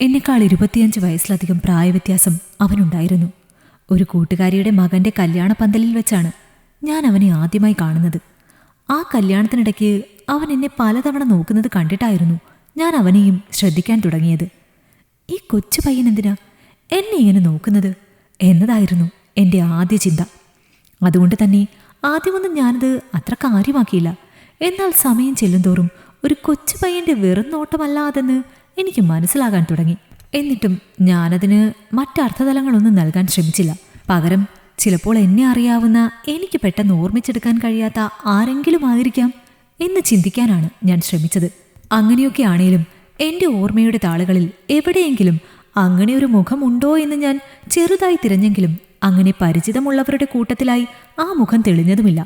എന്നെക്കാൾ 25 വയസ്സിലധികം പ്രായവ്യത്യാസം അവനുണ്ടായിരുന്നു. ഒരു കൂട്ടുകാരിയുടെ മകന്റെ കല്യാണ പന്തലിൽ വെച്ചാണ് ഞാൻ അവനെ ആദ്യമായി കാണുന്നത്. ആ കല്യാണത്തിനിടയ്ക്ക് അവൻ എന്നെ പലതവണ നോക്കുന്നത് കണ്ടിട്ടായിരുന്നു ഞാൻ അവനെയും ശ്രദ്ധിക്കാൻ തുടങ്ങിയത്. ഈ കൊച്ചു പയ്യൻ എന്തിനാ എന്നെ ഇങ്ങനെ നോക്കുന്നത് എന്നതായിരുന്നു എൻ്റെ ആദ്യ ചിന്ത. അതുകൊണ്ട് തന്നെ ആദ്യമൊന്നും ഞാനത് അത്ര കാര്യമാക്കിയില്ല. എന്നാൽ സമയം ചെല്ലുന്തോറും ഒരു കൊച്ചു പയ്യൻ്റെ വെറും നോട്ടമല്ലാതെന്ന് എനിക്ക് മനസ്സിലാകാൻ തുടങ്ങി. എന്നിട്ടും ഞാനതിന് മറ്റർത്ഥതലങ്ങളൊന്നും നൽകാൻ ശ്രമിച്ചില്ല. പകരം ചിലപ്പോൾ എന്നെ അറിയാവുന്ന, എനിക്ക് പെട്ടെന്ന് ഓർമ്മിച്ചെടുക്കാൻ കഴിയാത്ത ആരെങ്കിലും ആയിരിക്കാം എന്ന് ചിന്തിക്കാനാണ് ഞാൻ ശ്രമിച്ചത്. അങ്ങനെയൊക്കെ ആണേലും എൻ്റെ ഓർമ്മയുടെ താളുകളിൽ എവിടെയെങ്കിലും അങ്ങനെ ഒരു മുഖമുണ്ടോ എന്ന് ഞാൻ ചെറുതായി തിരഞ്ഞെങ്കിലും അങ്ങനെ പരിചിതമുള്ളവരുടെ കൂട്ടത്തിലായി ആ മുഖം തെളിഞ്ഞതുമില്ല.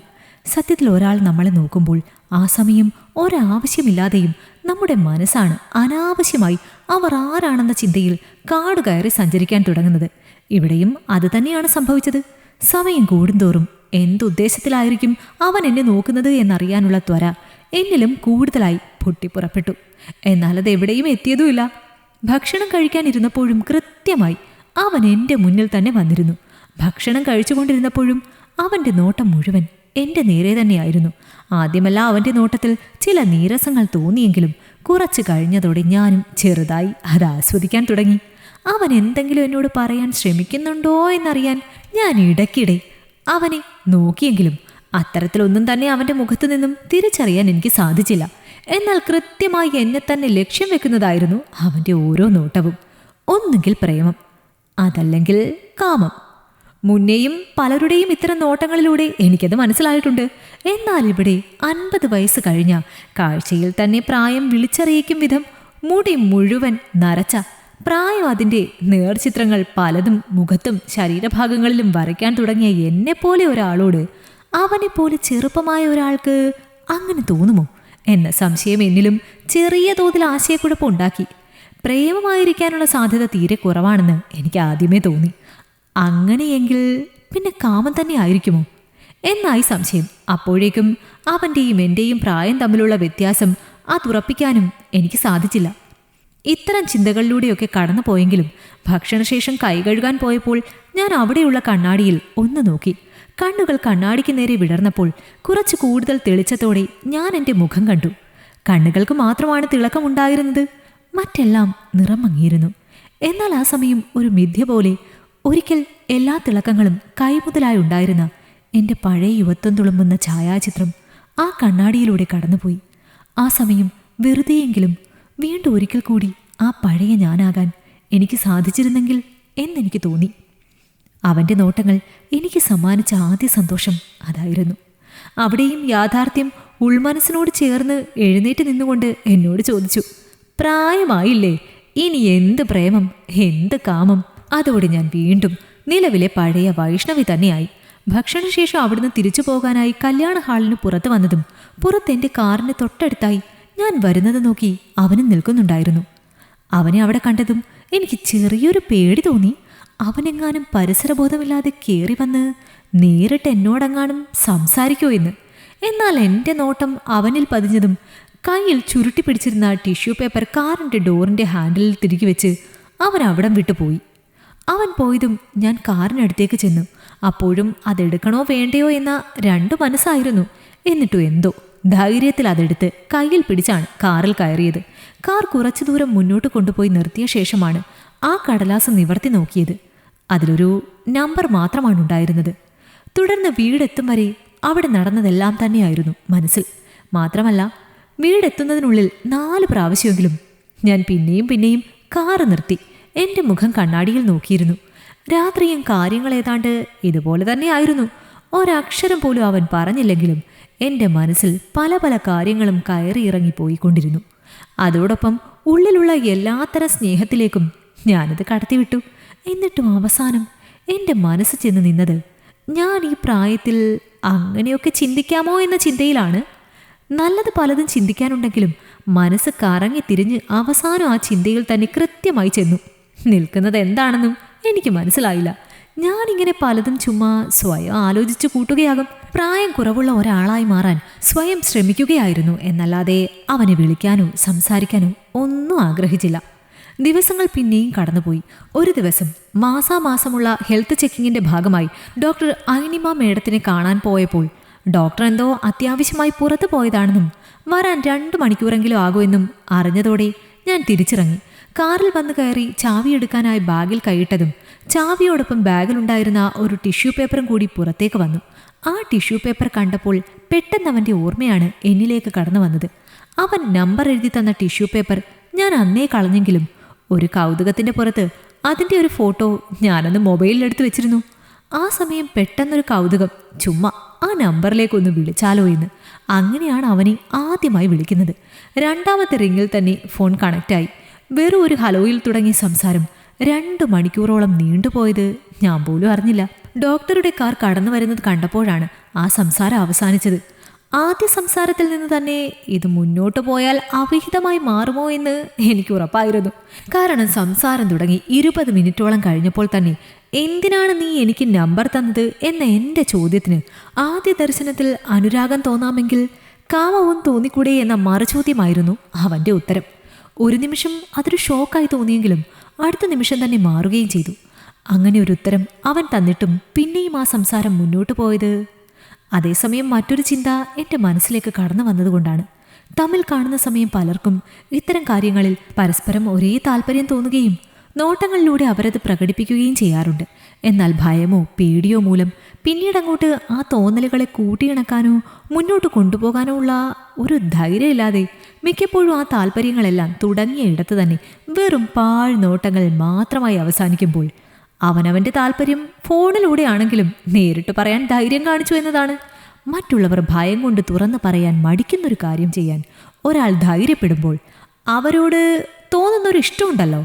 സത്യത്തിൽ ഒരാൾ നമ്മളെ നോക്കുമ്പോൾ ആ സമയം ഒരാവശ്യമില്ലാതെയും നമ്മുടെ മനസ്സാണ് അനാവശ്യമായി അവർ ആരാണെന്ന ചിന്തയിൽ കാടുകയറി സഞ്ചരിക്കാൻ തുടങ്ങുന്നത്. ഇവിടെയും അത് തന്നെയാണ് സംഭവിച്ചത്. സമയം കൂടുന്തോറും എന്തുദ്ദേശത്തിലായിരിക്കും അവൻ എന്നെ നോക്കുന്നത് എന്നറിയാനുള്ള ത്വര എന്നിലും കൂടുതലായി പൊട്ടിപ്പുറപ്പെട്ടു. എന്നാൽ അത് എവിടെയും എത്തിയതുമില്ല. ഭക്ഷണം കഴിക്കാനിരുന്നപ്പോഴും കൃത്യമായി അവൻ എൻ്റെ മുന്നിൽ തന്നെ വന്നിരുന്നു. ഭക്ഷണം കഴിച്ചുകൊണ്ടിരുന്നപ്പോഴും അവൻ്റെ നോട്ടം മുഴുവൻ എൻ്റെ നേരെ തന്നെയായിരുന്നു. ആദ്യമല്ല അവൻ്റെ നോട്ടത്തിൽ ചില നീരസങ്ങൾ തോന്നിയെങ്കിലും കുറച്ച് കഴിഞ്ഞതോടെ ഞാനും ചെറുതായി അത് ആസ്വദിക്കാൻ തുടങ്ങി. അവൻ എന്തെങ്കിലും എന്നോട് പറയാൻ ശ്രമിക്കുന്നുണ്ടോ എന്നറിയാൻ ഞാൻ ഇടയ്ക്കിടെ അവനെ നോക്കിയെങ്കിലും അത്തരത്തിലൊന്നും തന്നെ അവൻ്റെ മുഖത്തു നിന്നും തിരിച്ചറിയാൻ എനിക്ക് സാധിച്ചില്ല. എന്നാൽ കൃത്യമായി എന്നെ തന്നെ ലക്ഷ്യം വെക്കുന്നതായിരുന്നു അവൻ്റെ ഓരോ നോട്ടവും. ഒന്നുകിൽ പ്രേമം, അതല്ലെങ്കിൽ കാമം. മുന്നേയും പലരുടെയും ഇത്തരം നോട്ടങ്ങളിലൂടെ എനിക്കത് മനസ്സിലായിട്ടുണ്ട്. എന്നാൽ ഇവിടെ 50 വയസ്സ് കഴിഞ്ഞ, കാഴ്ചയിൽ തന്നെ പ്രായം വിളിച്ചറിയിക്കും വിധം മുടി മുഴുവൻ നരച്ച, പ്രായം അതിൻ്റെ നേർചിത്രങ്ങൾ പലതും മുഖത്തും ശരീരഭാഗങ്ങളിലും വരയ്ക്കാൻ തുടങ്ങിയ എന്നെപ്പോലെ ഒരാളോട് അവനെപ്പോലെ ചെറുപ്പമായ ഒരാൾക്ക് അങ്ങനെ തോന്നുമോ എന്ന സംശയം എന്നിലും ചെറിയ തോതിൽ ആശയക്കുഴപ്പമുണ്ടാക്കി. പ്രേമമായിരിക്കാനുള്ള സാധ്യത തീരെ കുറവാണെന്ന് എനിക്ക് ആദ്യമേ തോന്നി. അങ്ങനെയെങ്കിൽ പിന്നെ കാമം തന്നെ ആയിരിക്കുമോ എന്നായി സംശയം. അപ്പോഴേക്കും അവൻ്റെയും എൻ്റെയും പ്രായം തമ്മിലുള്ള വ്യത്യാസം അതുറപ്പിക്കാനും എനിക്ക് സാധിച്ചില്ല. ഇത്തരം ചിന്തകളിലൂടെയൊക്കെ കടന്നു പോയെങ്കിലും ഭക്ഷണശേഷം കൈ കഴുകാൻ പോയപ്പോൾ ഞാൻ അവിടെയുള്ള കണ്ണാടിയിൽ ഒന്ന് നോക്കി. കണ്ണുകൾ കണ്ണാടിക്ക് നേരെ വിടർന്നപ്പോൾ കുറച്ച് കൂടുതൽ തെളിച്ചത്തോടെ ഞാൻ എൻ്റെ മുഖം കണ്ടു. കണ്ണുകൾക്ക് മാത്രമാണ് തിളക്കമുണ്ടായിരുന്നത്, മറ്റെല്ലാം നിറം മങ്ങിയിരുന്നു. എന്നാൽ ആ സമയം ഒരു മിഥ്യ പോലെ ഒരിക്കൽ എല്ലാ തിളക്കങ്ങളും കൈമുതലായി ഉണ്ടായിരുന്ന എൻ്റെ പഴയ യുവത്വം തുളുമ്പുന്ന ഛായാചിത്രം ആ കണ്ണാടിയിലൂടെ കടന്നുപോയി. ആ സമയം വെറുതെയെങ്കിലും വീണ്ടും ഒരിക്കൽ കൂടി ആ പഴയ ഞാനാകാൻ എനിക്ക് സാധിച്ചിരുന്നെങ്കിൽ എന്നെനിക്ക് തോന്നി. അവൻ്റെ നോട്ടങ്ങൾ എനിക്ക് സമ്മാനിച്ച ആദ്യ സന്തോഷം അതായിരുന്നു. അവിടെയും യാഥാർത്ഥ്യം ഉൾമനസ്സിനോട് ചേർന്ന് എഴുന്നേറ്റ് നിന്നുകൊണ്ട് എന്നോട് ചോദിച്ചു, പ്രായമായില്ലേ, ഇനി എന്ത് പ്രേമം, എന്ത് കാമം? അതോടെ ഞാൻ വീണ്ടും നിലവിലെ പഴയ വൈഷ്ണവി തന്നെയായി. ഭക്ഷണശേഷം അവിടുന്ന് തിരിച്ചു പോകാനായി കല്യാണ ഹാളിന് പുറത്ത് വന്നതും പുറത്തെൻ്റെ കാറിന് തൊട്ടടുത്തായി ഞാൻ വരുന്നത് നോക്കി അവനും നിൽക്കുന്നുണ്ടായിരുന്നു. അവനെ അവിടെ കണ്ടതും എനിക്ക് ചെറിയൊരു പേടി തോന്നി. അവനെങ്ങാനും പരിസരബോധമില്ലാതെ കയറി വന്ന് നേരിട്ട് എന്നോടെങ്ങാനും സംസാരിക്കോ എന്ന്. എന്നാൽ എൻ്റെ നോട്ടം അവനിൽ പതിഞ്ഞതും കയ്യിൽ ചുരുട്ടി പിടിച്ചിരുന്ന ടിഷ്യൂ പേപ്പർ കാറിൻ്റെ ഡോറിൻ്റെ ഹാൻഡിലിൽ തിരികെ വെച്ച് അവൻ അവിടം വിട്ടു പോയി. അവൻ പോയതും ഞാൻ കാറിനടുത്തേക്ക് ചെന്നു. അപ്പോഴും അതെടുക്കണോ വേണ്ടയോ എന്ന രണ്ടു മനസ്സായിരുന്നു. എന്നിട്ടും എന്തോ ധൈര്യത്തിൽ അതെടുത്ത് കയ്യിൽ പിടിച്ചാണ് കാറിൽ കയറിയത്. കാർ കുറച്ചു ദൂരം മുന്നോട്ട് കൊണ്ടുപോയി നിർത്തിയ ശേഷമാണ് ആ കടലാസ് നിവർത്തി നോക്കിയത്. അതിലൊരു നമ്പർ മാത്രമാണ് ഉണ്ടായിരുന്നത്. തുടർന്ന് വീടെത്തും വരെ അവിടെ നടന്നതെല്ലാം തന്നെയായിരുന്നു മനസ്സിൽ. മാത്രമല്ല, വീടെത്തുന്നതിനുള്ളിൽ 4 പ്രാവശ്യമെങ്കിലും ഞാൻ പിന്നെയും കാറ് നിർത്തി എൻ്റെ മുഖം കണ്ണാടിയിൽ നോക്കിയിരുന്നു. രാത്രിയും കാര്യങ്ങൾ ഏതാണ്ട് ഇതുപോലെ തന്നെയായിരുന്നു. ഒരക്ഷരം പോലും അവൻ പറഞ്ഞില്ലെങ്കിലും എൻ്റെ മനസ്സിൽ പല പല കാര്യങ്ങളും കയറിയിറങ്ങി പോയിക്കൊണ്ടിരുന്നു. അതോടൊപ്പം ഉള്ളിലുള്ള എല്ലാത്തരം സ്നേഹത്തിലേക്കും ഞാനത് കടത്തിവിട്ടു. എന്നിട്ടും അവസാനം എൻ്റെ മനസ്സ് ചെന്ന് നിന്നത് ഞാൻ ഈ പ്രായത്തിൽ അങ്ങനെയൊക്കെ ചിന്തിക്കാമോ എന്ന ചിന്തയിലാണ്. നല്ലത് പലതും ചിന്തിക്കാനുണ്ടെങ്കിലും മനസ്സ് കറങ്ങി തിരിഞ്ഞ് അവസാനം ആ ചിന്തയിൽ തന്നെ കൃത്യമായി ചെന്നു നിൽക്കുന്നത് എന്താണെന്നും എനിക്ക് മനസ്സിലായില്ല. ഞാനിങ്ങനെ പലതും ചുമ്മാ സ്വയം ആലോചിച്ചു കൂട്ടുകയാകും. പ്രായം കുറവുള്ള ഒരാളായി മാറാൻ സ്വയം ശ്രമിക്കുകയായിരുന്നു എന്നല്ലാതെ അവനെ വിളിക്കാനോ സംസാരിക്കാനോ ഒന്നും ആഗ്രഹിച്ചില്ല. ദിവസങ്ങൾ പിന്നെയും കടന്നുപോയി. ഒരു ദിവസം മാസാമാസമുള്ള ഹെൽത്ത് ചെക്കിങ്ങിന്റെ ഭാഗമായി ഡോക്ടർ ഐനിമ മേഡത്തിനെ കാണാൻ പോയപ്പോൾ ഡോക്ടർ എന്തോ അത്യാവശ്യമായി പുറത്തു പോയതാണെന്നും വരാൻ 2 മണിക്കൂറെങ്കിലും ആകുമെന്നും അറിഞ്ഞതോടെ ഞാൻ തിരിച്ചിറങ്ങി. കാറിൽ വന്ന് കയറി ചാവിയെടുക്കാനായി ബാഗിൽ കൈയിട്ടതും ചാവിയോടൊപ്പം ബാഗിലുണ്ടായിരുന്ന ഒരു ടിഷ്യൂ പേപ്പറും കൂടി പുറത്തേക്ക് വന്നു. ആ ടിഷ്യൂ പേപ്പർ കണ്ടപ്പോൾ പെട്ടെന്ന് അവൻ്റെ ഓർമ്മയാണ് എന്നിലേക്ക് കടന്നു വന്നത്. അവൻ നമ്പർ എഴുതി തന്ന ടിഷ്യൂ പേപ്പർ ഞാൻ അന്നേ കളഞ്ഞെങ്കിലും ഒരു കൗതുകത്തിൻ്റെ പുറത്ത് അതിൻ്റെ ഒരു ഫോട്ടോ ഞാനൊന്ന് മൊബൈലിലെടുത്ത് വെച്ചിരുന്നു. ആ സമയം പെട്ടെന്നൊരു കൗതുകം, ചുമ്മാ ആ നമ്പറിലേക്കൊന്ന് വിളിച്ചാലോ എന്ന്. അങ്ങനെയാണ് അവനെ ആദ്യമായി വിളിക്കുന്നത്. 2ാമത്തെ റിങ്ങിൽ തന്നെ ഫോൺ കണക്റ്റായി. വെറും ഒരു ഹലോയിൽ തുടങ്ങിയ സംസാരം 2 മണിക്കൂറോളം നീണ്ടുപോയത് ഞാൻ പോലും അറിഞ്ഞില്ല. ഡോക്ടറുടെ കാർ കടന്നു വരുന്നത് കണ്ടപ്പോഴാണ് ആ സംസാരം അവസാനിച്ചത്. ആദ്യ സംസാരത്തിൽ നിന്ന് തന്നെ ഇത് മുന്നോട്ട് പോയാൽ അവിഹിതമായി മാറുമോ എന്ന് എനിക്ക് ഉറപ്പായിരുന്നു. കാരണം സംസാരം തുടങ്ങി 20 മിനിറ്റോളം കഴിഞ്ഞപ്പോൾ തന്നെ എന്തിനാണ് നീ എനിക്ക് നമ്പർ തന്നത് എന്ന എൻ്റെ ചോദ്യത്തിന് ആദ്യ ദർശനത്തിൽ അനുരാഗം തോന്നാമെങ്കിൽ കാമവും തോന്നിക്കൂടെ എന്ന മറുചോദ്യമായിരുന്നു അവൻ്റെ ഉത്തരം. ഒരു നിമിഷം അതൊരു ഷോക്കായി തോന്നിയെങ്കിലും അടുത്ത നിമിഷം തന്നെ മാറുകയും ചെയ്തു. അങ്ങനെ ഒരു ഉത്തരം അവൻ തന്നിട്ടും പിന്നെയും ആ സംസാരം മുന്നോട്ട് പോയത്. അതേസമയം മറ്റൊരു ചിന്ത എൻ്റെ മനസ്സിലേക്ക് കടന്നു വന്നതുകൊണ്ടാണ്. തമ്മിൽ കാണുന്ന സമയം പലർക്കും ഇത്തരം കാര്യങ്ങളിൽ പരസ്പരം ഒരേ താല്പര്യം തോന്നുകയും നോട്ടങ്ങളിലൂടെ അവരത് പ്രകടിപ്പിക്കുകയും ചെയ്യാറുണ്ട്. എന്നാൽ ഭയമോ പേടിയോ മൂലം പിന്നീടങ്ങോട്ട് ആ തോന്നലുകളെ കൂട്ടിയിണക്കാനോ മുന്നോട്ട് കൊണ്ടുപോകാനോ ഉള്ള ഒരു ധൈര്യമില്ലാതെ മിക്കപ്പോഴും ആ താല്പര്യങ്ങളെല്ലാം തുടങ്ങിയ ഇടത്ത് തന്നെ വെറും പാഴ് നോട്ടങ്ങൾ മാത്രമായി അവസാനിക്കുമ്പോൾ അവനവൻ്റെ താല്പര്യം ഫോണിലൂടെ ആണെങ്കിലും നേരിട്ട് പറയാൻ ധൈര്യം കാണിച്ചു എന്നതാണ്. മറ്റുള്ളവർ ഭയം കൊണ്ട് തുറന്നു പറയാൻ മടിക്കുന്നൊരു കാര്യം ചെയ്യാൻ ഒരാൾ ധൈര്യപ്പെടുമ്പോൾ അവരോട് തോന്നുന്നൊരു ഇഷ്ടമുണ്ടല്ലോ,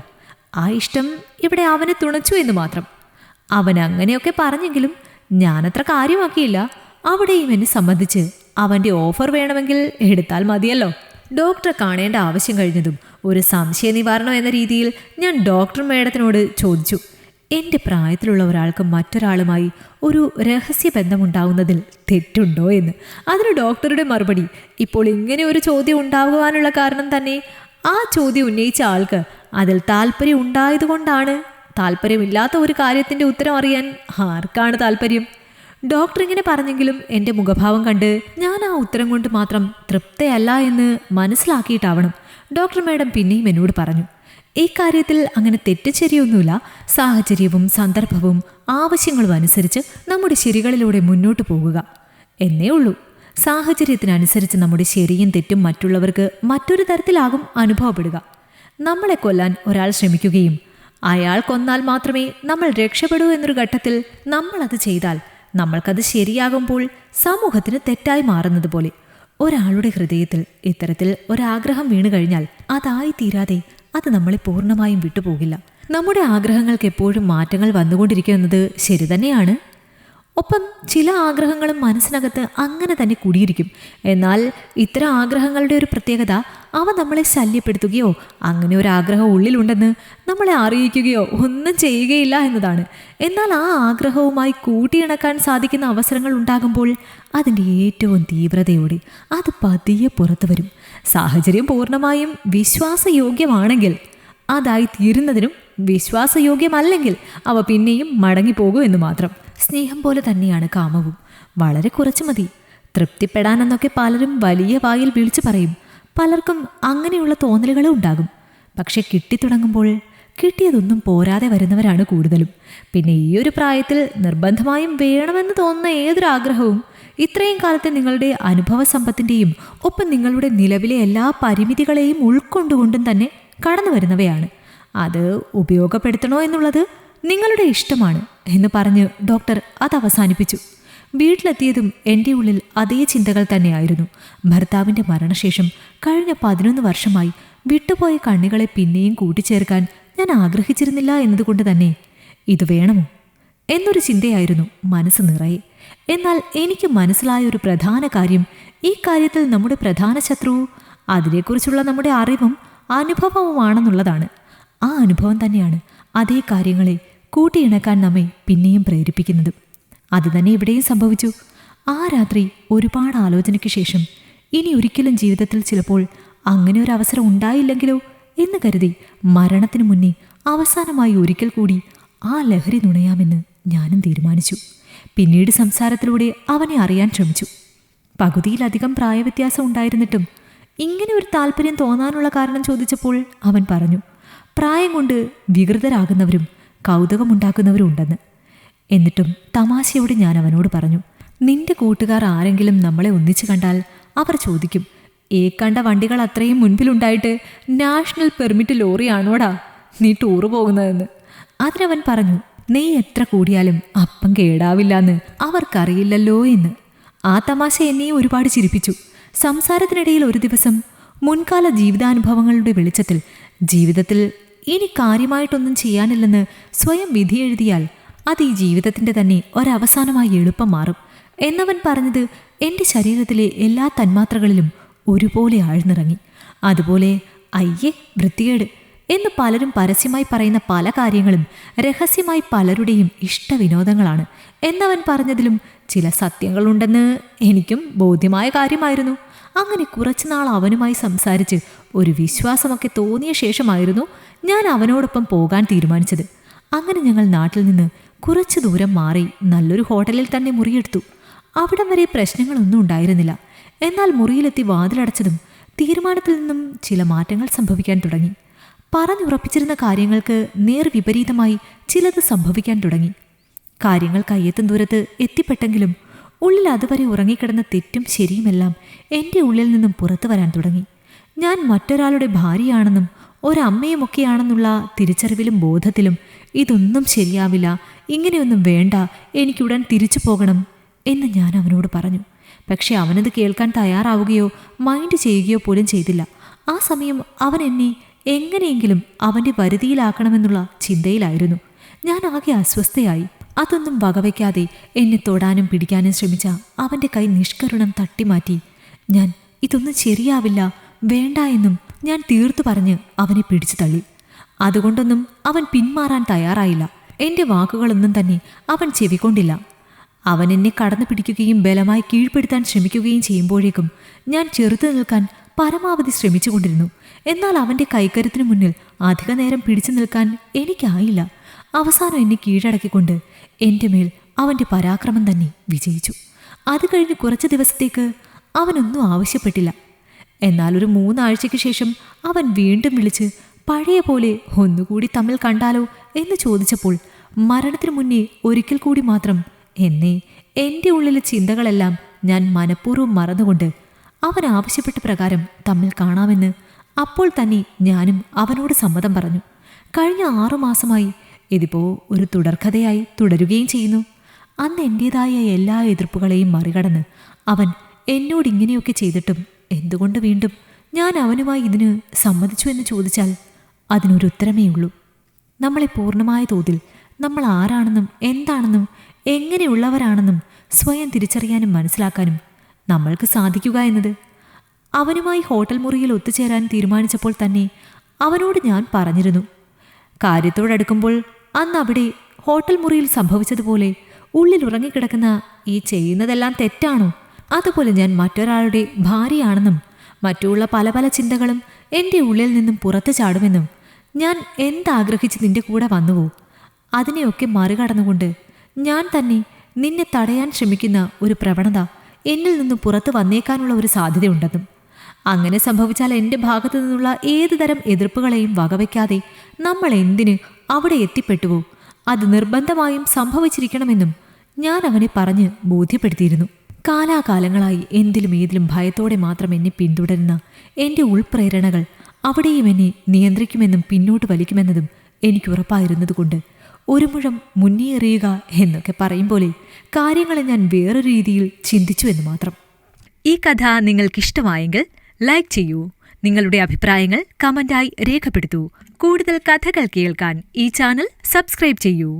ആ ഇഷ്ടം ഇവിടെ അവനെ തുണച്ചു എന്ന് മാത്രം. അവൻ അങ്ങനെയൊക്കെ പറഞ്ഞെങ്കിലും ഞാനത്ര കാര്യമാക്കിയില്ല. അവിടെയും എന്നെ സംബന്ധിച്ച് അവൻ്റെ ഓഫർ വേണമെങ്കിൽ എടുത്താൽ മതിയല്ലോ. ഡോക്ടറെ കാണേണ്ട ആവശ്യം കഴിഞ്ഞതും ഒരു സംശയ നിവാരണം എന്ന രീതിയിൽ ഞാൻ ഡോക്ടർ മേഡത്തിനോട് ചോദിച്ചു, എൻ്റെ പ്രായത്തിലുള്ള ഒരാൾക്ക് മറ്റൊരാളുമായി ഒരു രഹസ്യ ബന്ധമുണ്ടാവുന്നതിൽ തെറ്റുണ്ടോ എന്ന്. അതിന് ഡോക്ടറുടെ മറുപടി, ഇപ്പോൾ ഇങ്ങനെ ഒരു ചോദ്യം ഉണ്ടാകുവാനുള്ള കാരണം തന്നെ ആ ചോദ്യം ഉന്നയിച്ച ആൾക്ക് അതിൽ താല്പര്യം ഉണ്ടായതുകൊണ്ടാണ്. താല്പര്യമില്ലാത്ത ഒരു കാര്യത്തിൻ്റെ ഉത്തരം അറിയാൻ ആർക്കാണ് താല്പര്യം? ഡോക്ടർ ഇങ്ങനെ പറഞ്ഞെങ്കിലും എൻ്റെ മുഖഭാവം കണ്ട് ഞാൻ ആ ഉത്തരം കൊണ്ട് മാത്രം തൃപ്തയല്ല എന്ന് മനസ്സിലാക്കിയിട്ടാവണം ഡോക്ടർ മേഡം പിന്നെയും എന്നോട് പറഞ്ഞു, ഈ കാര്യത്തിൽ അങ്ങനെ തെറ്റുശരിയൊന്നുമില്ല. സാഹചര്യവും സന്ദർഭവും ആവശ്യങ്ങളും അനുസരിച്ച് നമ്മുടെ ശരികളിലൂടെ മുന്നോട്ട് പോകുക എന്നേ ഉള്ളൂ. സാഹചര്യത്തിനനുസരിച്ച് നമ്മുടെ ശരിയും തെറ്റും മറ്റുള്ളവർക്ക് മറ്റൊരു തരത്തിലാകും അനുഭവപ്പെടുക. നമ്മളെ കൊല്ലാൻ ഒരാൾ ശ്രമിക്കുകയും അയാൾ കൊന്നാൽ മാത്രമേ നമ്മൾ രക്ഷപ്പെടൂ എന്നൊരു ഘട്ടത്തിൽ നമ്മളത് ചെയ്താൽ നമ്മൾക്കത് ശരിയാകുമ്പോൾ സമൂഹത്തിന് തെറ്റായി മാറുന്നത് പോലെ ഒരാളുടെ ഹൃദയത്തിൽ ഇത്തരത്തിൽ ഒരാഗ്രഹം വീണു കഴിഞ്ഞാൽ അതായി തീരാതെ അത് നമ്മളെ പൂർണ്ണമായും വിട്ടുപോകില്ല. നമ്മുടെ ആഗ്രഹങ്ങൾക്ക് എപ്പോഴും മാറ്റങ്ങൾ വന്നുകൊണ്ടിരിക്കുന്നത് ശരി തന്നെയാണ്. ഒപ്പം ചില ആഗ്രഹങ്ങളും മനസ്സിനകത്ത് അങ്ങനെ തന്നെ കുടിയിരിക്കും. എന്നാൽ ഇത്തരം ആഗ്രഹങ്ങളുടെ ഒരു പ്രത്യേകത അവ നമ്മളെ ശല്യപ്പെടുത്തുകയോ അങ്ങനെ ഒരു ആഗ്രഹം ഉള്ളിലുണ്ടെന്ന് നമ്മളെ അറിയിക്കുകയോ ഒന്നും ചെയ്യുകയില്ല എന്നതാണ്. എന്നാൽ ആ ആഗ്രഹവുമായി കൂട്ടിയിണക്കാൻ സാധിക്കുന്ന അവസരങ്ങൾ ഉണ്ടാകുമ്പോൾ അതിൻ്റെ ഏറ്റവും തീവ്രതയോടെ അത് പതിയെ പുറത്തു വരും. സാഹചര്യം പൂർണ്ണമായും വിശ്വാസയോഗ്യമാണെങ്കിൽ അതായി തീരുന്നതിനും വിശ്വാസയോഗ്യമല്ലെങ്കിൽ അവ പിന്നെയും മടങ്ങിപ്പോകൂ എന്ന് മാത്രം. സ്നേഹം പോലെ തന്നെയാണ് കാമവും. വളരെ കുറച്ചു മതി തൃപ്തിപ്പെടാനെന്നൊക്കെ പലരും വലിയ വായിൽ വിളിച്ചു പറയും. പലർക്കും അങ്ങനെയുള്ള തോന്നലുകളും ഉണ്ടാകും. പക്ഷെ കിട്ടിത്തുടങ്ങുമ്പോൾ കിട്ടിയതൊന്നും പോരാതെ വരുന്നവരാണ് കൂടുതലും. പിന്നെ ഈ ഒരു പ്രായത്തിൽ നിർബന്ധമായും വേണമെന്ന് തോന്നുന്ന ഏതൊരു ആഗ്രഹവും ഇത്രയും കാലത്തെ നിങ്ങളുടെ അനുഭവ സമ്പത്തിൻ്റെയും ഒപ്പം നിങ്ങളുടെ നിലവിലെ എല്ലാ പരിമിതികളെയും ഉൾക്കൊണ്ടുകൊണ്ടും തന്നെ കടന്നു വരുന്നവയാണ്. അത് ഉപയോഗപ്പെടുത്തണോ എന്നുള്ളത് നിങ്ങളുടെ ഇഷ്ടമാണ് എന്ന് പറഞ്ഞ് ഡോക്ടർ അത് അവസാനിപ്പിച്ചു. വീട്ടിലെത്തിയതും എൻ്റെ ഉള്ളിൽ അതേ ചിന്തകൾ തന്നെയായിരുന്നു. ഭർത്താവിൻ്റെ മരണശേഷം കഴിഞ്ഞ 11 വർഷമായി വിട്ടുപോയ കണ്ണികളെ പിന്നെയും കൂട്ടിച്ചേർക്കാൻ ഞാൻ ആഗ്രഹിച്ചിരുന്നില്ല എന്നതുകൊണ്ട് തന്നെ ഇത് വേണമോ എന്നൊരു ചിന്തയായിരുന്നു മനസ്സ് നിറയെ. എന്നാൽ എനിക്ക് മനസ്സിലായ ഒരു പ്രധാന കാര്യം, ഈ കാര്യത്തിൽ നമ്മുടെ പ്രധാന ശത്രു അതിനെക്കുറിച്ചുള്ള നമ്മുടെ അറിവും അനുഭവവുമാണെന്നുള്ളതാണ്. ആ അനുഭവം തന്നെയാണ് അതേ കാര്യങ്ങളെ കൂട്ടിയിണക്കാൻ നമ്മെ പിന്നെയും പ്രേരിപ്പിക്കുന്നതും. അതുതന്നെ ഇവിടെയും സംഭവിച്ചു. ആ രാത്രി ഒരുപാട് ആലോചനയ്ക്ക് ശേഷം ഇനി ഒരിക്കലും ജീവിതത്തിൽ ചിലപ്പോൾ അങ്ങനെ ഒരു അവസരം ഉണ്ടായില്ലെങ്കിലോ എന്ന് കരുതി മരണത്തിനു മുന്നേ അവസാനമായി ഒരിക്കൽ കൂടി ആ ലഹരി നുണയാമെന്ന് ഞാനും തീരുമാനിച്ചു. പിന്നീട് സംസാരത്തിലൂടെ അവനെ അറിയാൻ ശ്രമിച്ചു. പകുതിയിലധികം പ്രായവ്യത്യാസം ഉണ്ടായിരുന്നിട്ടും ഇങ്ങനെ ഒരു താല്പര്യം തോന്നാനുള്ള കാരണം ചോദിച്ചപ്പോൾ അവൻ പറഞ്ഞു, പ്രായം കൊണ്ട് വികൃതരാകുന്നവരും കൗതുകമുണ്ടാക്കുന്നവരും ഉണ്ടെന്ന്. എന്നിട്ടും തമാശയോടെ ഞാൻ അവനോട് പറഞ്ഞു, നിന്റെ കൂട്ടുകാർ ആരെങ്കിലും നമ്മളെ ഒന്നിച്ചു കണ്ടാൽ അവർ ചോദിക്കും, കണ്ട വണ്ടികൾ അത്രയും മുൻപിലുണ്ടായിട്ട് നാഷണൽ പെർമിറ്റ് ലോറിയാണോടാ നീ ടൂറ് പോകുന്നതെന്ന്. അതിനവൻ പറഞ്ഞു, നീ എത്ര കൂടിയാലും അപ്പം കേടാവില്ലെന്ന് അവർക്കറിയില്ലല്ലോ എന്ന്. ആ തമാശ എന്നെ ഒരുപാട് ചിരിപ്പിച്ചു. സംസാരത്തിനിടയിൽ ഒരു ദിവസം മുൻകാല ജീവിതാനുഭവങ്ങളുടെ വെളിച്ചത്തിൽ ജീവിതത്തിൽ ഇനി കാര്യമായിട്ടൊന്നും ചെയ്യാനില്ലെന്ന് സ്വയം വിധിയെഴുതിയാൽ അത് ഈ ജീവിതത്തിൻ്റെ തന്നെ ഒരവസാനമായി എളുപ്പം മാറും എന്നവൻ പറഞ്ഞത് എൻ്റെ ശരീരത്തിലെ എല്ലാ തന്മാത്രകളിലും ഒരുപോലെ ആഴ്ന്നിറങ്ങി. അതുപോലെ അയ്യേ വൃത്തികേട് എന്ന് പലരും പരസ്യമായി പറയുന്ന പല കാര്യങ്ങളും രഹസ്യമായി പലരുടെയും ഇഷ്ടവിനോദങ്ങളാണ് എന്നവൻ പറഞ്ഞതിലും ചില സത്യങ്ങളുണ്ടെന്ന് എനിക്കും ബോധ്യമായ കാര്യമായിരുന്നു. അങ്ങനെ കുറച്ചുനാൾ അവനുമായി സംസാരിച്ച് ഒരു വിശ്വാസമൊക്കെ തോന്നിയ ശേഷമായിരുന്നു ഞാൻ അവനോടൊപ്പം പോകാൻ തീരുമാനിച്ചത്. അങ്ങനെ ഞങ്ങൾ നാട്ടിൽ നിന്ന് കുറച്ചു ദൂരം മാറി നല്ലൊരു ഹോട്ടലിൽ തന്നെ മുറിയെടുത്തു. അവിടം വരെ പ്രശ്നങ്ങളൊന്നും ഉണ്ടായിരുന്നില്ല. എന്നാൽ മുറിയിലെത്തി വാതിലടച്ചതും തീരുമാനത്തിൽ നിന്നും ചില മാറ്റങ്ങൾ സംഭവിക്കാൻ തുടങ്ങി. പറഞ്ഞുറപ്പിച്ചിരുന്ന കാര്യങ്ങൾക്ക് നേർവിപരീതമായി ചിലത് സംഭവിക്കാൻ തുടങ്ങി. കാര്യങ്ങൾ കയ്യെത്തും ദൂരത്ത് എത്തിപ്പെട്ടെങ്കിലും ഉള്ളിൽ അതുവരെ ഉറങ്ങിക്കിടന്ന തെറ്റും ശരിയുമെല്ലാം എൻ്റെ ഉള്ളിൽ നിന്നും പുറത്തു വരാൻ തുടങ്ങി. ഞാൻ മറ്റൊരാളുടെ ഭാര്യയാണെന്നും ഒരമ്മയുമൊക്കെയാണെന്നുള്ള തിരിച്ചറിവിലും ബോധത്തിലും ഇതൊന്നും ശരിയാവില്ല, ഇങ്ങനെയൊന്നും വേണ്ട, എനിക്കുടൻ തിരിച്ചു പോകണം എന്ന് ഞാൻ അവനോട് പറഞ്ഞു. പക്ഷെ അവനത് കേൾക്കാൻ തയ്യാറാവുകയോ മൈൻഡ് ചെയ്യുകയോ പോലും ചെയ്തില്ല. ആ സമയം അവൻ എന്നെ എങ്ങനെയെങ്കിലും അവൻ്റെ വരുതിയിലാക്കണമെന്നുള്ള ചിന്തയിലായിരുന്നു. ഞാൻ ആകെ അസ്വസ്ഥയായി. അതൊന്നും വകവയ്ക്കാതെ എന്നെ തൊടാനും പിടിക്കാനും ശ്രമിച്ച അവൻ്റെ കൈ നിഷ്കരുണം തട്ടിമാറ്റി ഞാൻ ഇതൊന്നും ശരിയാവില്ല, വേണ്ട എന്നും ഞാൻ തീർത്തു പറഞ്ഞ് അവനെ പിടിച്ചു തള്ളി. അതുകൊണ്ടൊന്നും അവൻ പിന്മാറാൻ തയ്യാറായില്ല. എൻ്റെ വാക്കുകളൊന്നും തന്നെ അവൻ ചെവിക്കൊണ്ടില്ല. അവൻ എന്നെ കടന്നു പിടിക്കുകയും ബലമായി കീഴ്പ്പെടുത്താൻ ശ്രമിക്കുകയും ചെയ്യുമ്പോഴേക്കും ഞാൻ ചെറുത്തു നിൽക്കാൻ പരമാവധി ശ്രമിച്ചുകൊണ്ടിരുന്നു. എന്നാൽ അവൻ്റെ കൈക്കരുത്തിന് മുന്നിൽ അധിക നേരം പിടിച്ചു നിൽക്കാൻ എനിക്കായില്ല. അവസാനം എന്നെ കീഴടക്കിക്കൊണ്ട് എൻ്റെ മേൽ അവൻ്റെ പരാക്രമം തന്നെ വിജയിച്ചു. അത് കഴിഞ്ഞ് കുറച്ച് ദിവസത്തേക്ക് അവനൊന്നും ആവശ്യപ്പെട്ടില്ല. എന്നാൽ ഒരു 3 ആഴ്ചയ്ക്ക് ശേഷം അവൻ വീണ്ടും വിളിച്ച് പഴയ പോലെ ഒന്നുകൂടി തമ്മിൽ കണ്ടാലോ എന്ന് ചോദിച്ചപ്പോൾ മരണത്തിന് മുന്നേ ഒരിക്കൽ കൂടി മാത്രം എൻ്റെ ഉള്ളിലെ ചിന്തകളെല്ലാം ഞാൻ മനഃപൂർവ്വം മറന്നുകൊണ്ട് അവൻ ആവശ്യപ്പെട്ട പ്രകാരം തമ്മിൽ കാണാമെന്ന് അപ്പോൾ തന്നെ ഞാനും അവനോട് സമ്മതം പറഞ്ഞു. കഴിഞ്ഞ 6 മാസമായി ഇതിപ്പോൾ ഒരു തുടർക്കഥയായി തുടരുകയും ചെയ്യുന്നു. അന്ന് എൻ്റേതായ എല്ലാ എതിർപ്പുകളെയും മറികടന്ന് അവൻ എന്നോട് ഇങ്ങനെയൊക്കെ ചെയ്തിട്ടും എന്തുകൊണ്ട് വീണ്ടും ഞാൻ അവനുമായി ഇതിന് സമ്മതിച്ചു എന്ന് ചോദിച്ചാൽ അതിനൊരു ഉത്തരമേ ഉള്ളൂ. നമ്മളെ പൂർണ്ണമായ തോതിൽ നമ്മൾ ആരാണെന്നും എന്താണെന്നും എങ്ങനെയുള്ളവരാണെന്നും സ്വയം തിരിച്ചറിയാനും മനസ്സിലാക്കാനും നമ്മൾക്ക് സാധിക്കുക എന്നത്. അവനുമായി ഹോട്ടൽ മുറിയിൽ ഒത്തുചേരാൻ തീരുമാനിച്ചപ്പോൾ തന്നെ അവനോട് ഞാൻ പറഞ്ഞിരുന്നു, കാര്യത്തോടടുക്കുമ്പോൾ അന്ന് അവിടെ ഹോട്ടൽ മുറിയിൽ സംഭവിച്ചതുപോലെ ഉള്ളിൽ ഉറങ്ങിക്കിടക്കുന്ന ഈ ചെയ്യുന്നതെല്ലാം തെറ്റാണോ, അതുപോലെ ഞാൻ മറ്റൊരാളുടെ ഭാര്യയാണെന്നും മറ്റുള്ള പല പല ചിന്തകളും എൻ്റെ ഉള്ളിൽ നിന്നും പുറത്തു ചാടുമെന്നും ഞാൻ എന്താഗ്രഹിച്ച് നിന്റെ കൂടെ വന്നുവോ അതിനെയൊക്കെ മറികടന്നുകൊണ്ട് ഞാൻ തന്നെ നിന്നെ തടയാൻ ശ്രമിക്കുന്ന ഒരു പ്രവണത എന്നിൽ നിന്നും പുറത്തു വന്നേക്കാനുള്ള ഒരു സാധ്യതയുണ്ടെന്നും അങ്ങനെ സംഭവിച്ചാൽ എൻ്റെ ഭാഗത്തു നിന്നുള്ള ഏതു തരം എതിർപ്പുകളെയും വകവയ്ക്കാതെ നമ്മൾ എന്തിന് അവിടെ എത്തിപ്പെട്ടുവോ അത് നിർബന്ധമായും സംഭവിച്ചിരിക്കണമെന്നും ഞാൻ അവനെ പറഞ്ഞ് ബോധ്യപ്പെടുത്തിയിരുന്നു. കാലാകാലങ്ങളായി എന്തിലും ഏതിലും ഭയത്തോടെ മാത്രം എന്നെ പിന്തുടരുന്ന എൻ്റെ ഉൾപ്രേരണകൾ അവിടെയും എന്നെ നിയന്ത്രിക്കുമെന്നും പിന്നോട്ട് വലിക്കുമെന്നതും എനിക്കുറപ്പായിരുന്നതുകൊണ്ട് ഒരു മുഴം മുന്നേറിയുക എന്നൊക്കെ പറയും പോലെ കാര്യങ്ങളെ ഞാൻ വേറൊരു രീതിയിൽ ചിന്തിച്ചു എന്ന് മാത്രം. ഈ കഥ നിങ്ങൾക്കിഷ്ടമായെങ്കിൽ ലൈക്ക് ചെയ്യൂ. നിങ്ങളുടെ അഭിപ്രായങ്ങൾ കമന്റായി രേഖപ്പെടുത്തൂ. കൂടുതൽ കഥകൾ കേൾക്കാൻ ഈ ചാനൽ സബ്സ്ക്രൈബ് ചെയ്യൂ.